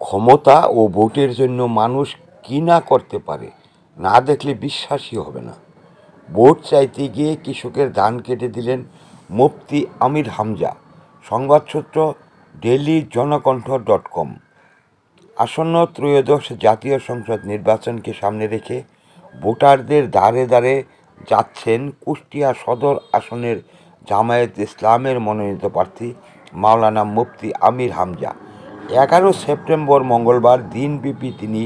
ক্ষমতা ও ভোটের জন্য মানুষ কী না করতে পারে, না দেখলে বিশ্বাসই হবে না। ভোট চাইতে গিয়ে কৃষকের ধান কেটে দিলেন মুফতি আমির হামজা। সংবাদসূত্র DailyJanakantha.com। আসন্ন ত্রয়োদশ জাতীয় সংসদ নির্বাচনকে সামনে রেখে ভোটারদের দ্বারে দ্বারে যাচ্ছেন কুষ্টিয়া সদর আসনের জামায়াতে ইসলামের মনোনীত প্রার্থী মাওলানা মুফতি আমির হামজা। 11 সেপ্টেম্বর মঙ্গলবার দিনব্যাপী তিনি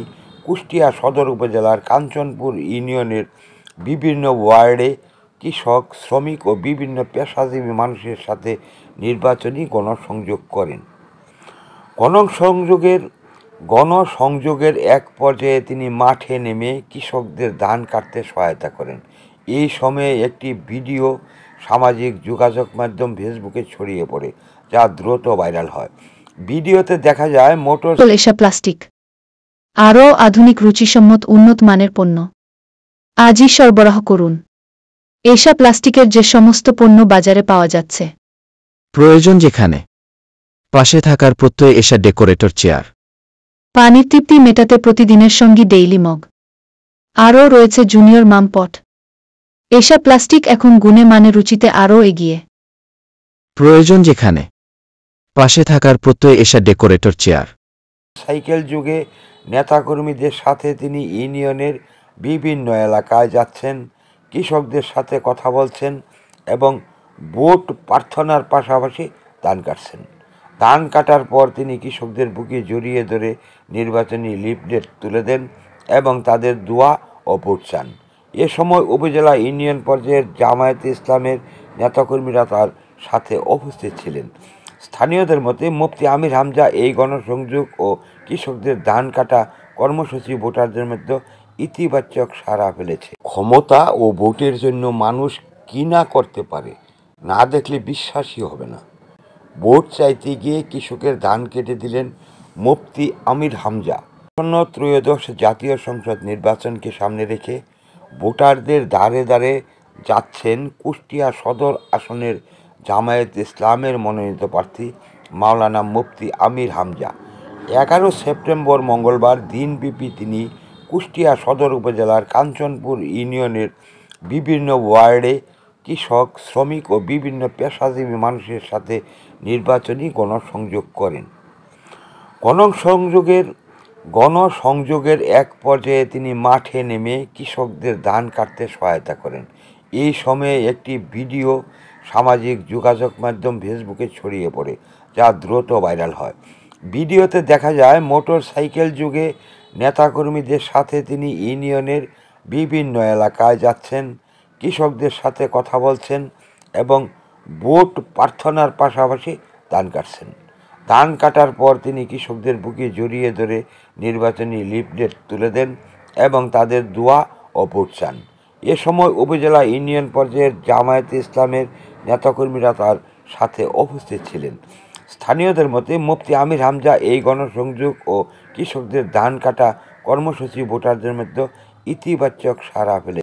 কুষ্টিয়া সদর উপজেলার কাঞ্চনপুর ইউনিয়নের বিভিন্ন ওয়ার্ডে কৃষক, শ্রমিক ও বিভিন্ন পেশাজীবী মানুষের সাথে নির্বাচনী গণসংযোগ করেন। গণসংযোগের এক পর্যায়ে তিনি মাঠে নেমে কৃষকদের ধান কাটতে সহায়তা করেন। এই সময়ে একটি ভিডিও সামাজিক যোগাযোগ মাধ্যম ফেসবুকে ছড়িয়ে পড়ে, যা দ্রুত ভাইরাল হয়। ভিডিওতে দেখা যায় মোটর এশা প্লাস্টিক আরও আধুনিক, রুচিসম্মত, উন্নত মানের পণ্য আজই সরবরাহ করুন। এশা প্লাস্টিকের যে সমস্ত পণ্য বাজারে পাওয়া যাচ্ছে, প্রয়োজন যেখানে, পাশে থাকার প্রত্যয় এশা ডেকোরেটর চেয়ার, পানির তৃপ্তি মেটাতে প্রতিদিনের সঙ্গী ডেইলি মগ, আরও রয়েছে জুনিয়র মাম পট। এশা প্লাস্টিক এখন গুণে মানে রুচিতে আরও এগিয়ে। প্রয়োজন যেখানে, পাশে থাকার প্রত্যয় এশা ডেকোরেটর চেয়ার। সাইকেল যুগে নেতাকর্মীদের সাথে তিনি ইউনিয়নের বিভিন্ন এলাকায় যাচ্ছেন, কৃষকদের সাথে কথা বলছেন এবং ভোট প্রার্থনার পাশাপাশি ধান কাটছেন। ধান কাটার পর তিনি কৃষকদের বুকে জড়িয়ে ধরে নির্বাচনী লিফলেট তুলে দেন এবং তাদের দোয়া ও ভোট চান। এ সময় উপজেলা ইউনিয়ন পর্যায়ের জামায়াতে ইসলামের নেতাকর্মীরা তার সাথে উপস্থিত ছিলেন। স্থানীয়দের মতে মুফতি আমির হামজা এই গণসংযোগ ও কৃষকদের ধান কাটা কর্মসূচি ভোটারদের মধ্যে ইতিবাচক সাড়া ফেলেছে। ক্ষমতা ও ভোটের জন্য মানুষ কী না করতে পারে, না দেখলে বিশ্বাসই হবে না। ভোট চাইতে গিয়ে কৃষকের ধান কেটে দিলেন মুফতি আমির হামজা। আসন্ন ত্রয়োদশ জাতীয় সংসদ নির্বাচনকে সামনে রেখে ভোটারদের দ্বারে দ্বারে যাচ্ছেন কুষ্টিয়া সদর আসনের জামায়াতে ইসলামের মনোনীত প্রার্থী মাওলানা মুফতি আমির হামজা। 11 সেপ্টেম্বর মঙ্গলবার দিনব্যাপী তিনি কুষ্টিয়া সদর উপজেলার কাঞ্চনপুর ইউনিয়নের বিভিন্ন ওয়ার্ডে কৃষক, শ্রমিক ও বিভিন্ন পেশাজীবী মানুষের সাথে নির্বাচনী গণসংযোগ করেন। গণসংযোগের এক পর্যায়ে তিনি মাঠে নেমে কৃষকদের ধান কাটতে সহায়তা করেন। এই সময়ে একটি ভিডিও সামাজিক যোগাযোগ মাধ্যম ফেসবুকে ছড়িয়ে পড়ে, যা দ্রুত ভাইরাল হয়। ভিডিওতে দেখা যায় মোটর সাইকেল যুগে নেতাকর্মীদের সাথে তিনি ইউনিয়নের বিভিন্ন এলাকায় যাচ্ছেন, কৃষকদের সাথে কথা বলছেন এবং ভোট প্রার্থনার পাশাপাশি ধান কাটছেন। ধান কাটার পর তিনি কৃষকদের বুকে জড়িয়ে ধরে নির্বাচনী লিফলেট তুলে দেন এবং তাদের দোয়া ও ভোট চান। এ সময় উপজেলা ইউনিয়ন পর্যায়ের জামায়াতে ইসলামের নেতাকর্মীরা তার সাথে উপস্থিত ছিলেন। স্থানীয়দের মতে মুফতি আমির হামজা এই গণসংযোগ ও কৃষকদের ধান কাটা কর্মসূচি ভোটারদের মধ্যে ইতিবাচক সাড়া ফেলে।